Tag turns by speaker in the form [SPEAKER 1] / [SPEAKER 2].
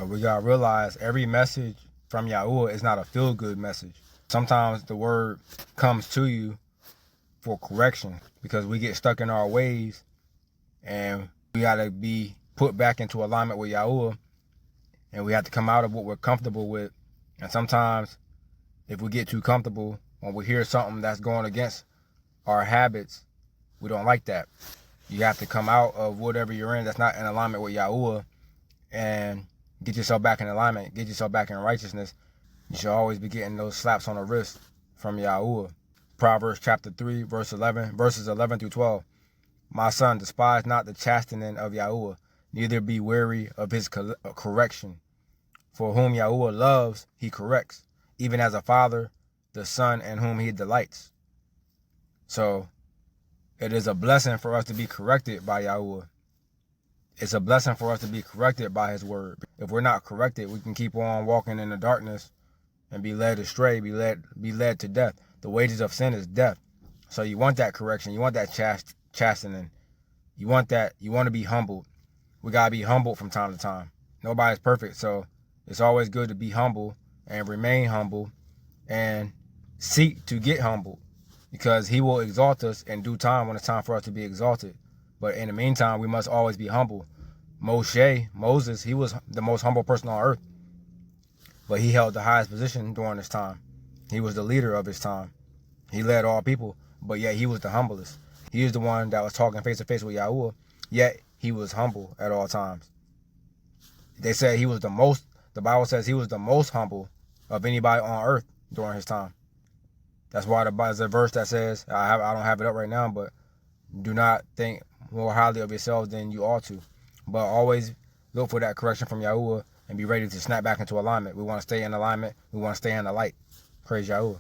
[SPEAKER 1] We gotta realize every message from YAHUAH is not a feel-good message. Sometimes the word comes to you for correction because we get stuck in our ways, and we gotta be put back into alignment with YAHUAH, and we have to come out of what we're comfortable with. And sometimes if we get too comfortable, when we hear something that's going against our habits, we don't like that. You have to come out of whatever you're in that's not in alignment with YAHUAH and get yourself back in alignment, get yourself back in righteousness. You should always be getting those slaps on the wrist from YAHUAH. Proverbs chapter 3, verses 11 through 12. My son, despise not the chastening of YAHUAH, neither be weary of his correction. For whom YAHUAH loves, he corrects, even as a father, the son in whom he delights. So it is a blessing for us to be corrected by YAHUAH. It's a blessing for us to be corrected by his word. If we're not corrected, we can keep on walking in the darkness and be led astray, be led to death. The wages of sin is death. So you want that correction. You want that chastening. You want that. You want to be humbled. We got to be humbled from time to time. Nobody's perfect. So it's always good to be humble and remain humble and seek to get humbled, because he will exalt us in due time when it's time for us to be exalted. But in the meantime, we must always be humble. Moses, he was the most humble person on earth, but he held the highest position during his time. He was the leader of his time. He led all people, but yet he was the humblest. He is the one that was talking face to face with YAHUAH, yet he was humble at all times. They said he was the Bible says he was the most humble of anybody on earth during his time. That's why there's a verse that says, I don't have it up right now, but do not think more highly of yourselves than you ought to. But always look for that correction from YAHUAH and be ready to snap back into alignment. We want to stay in alignment. We want to stay in the light. Praise YAHUAH.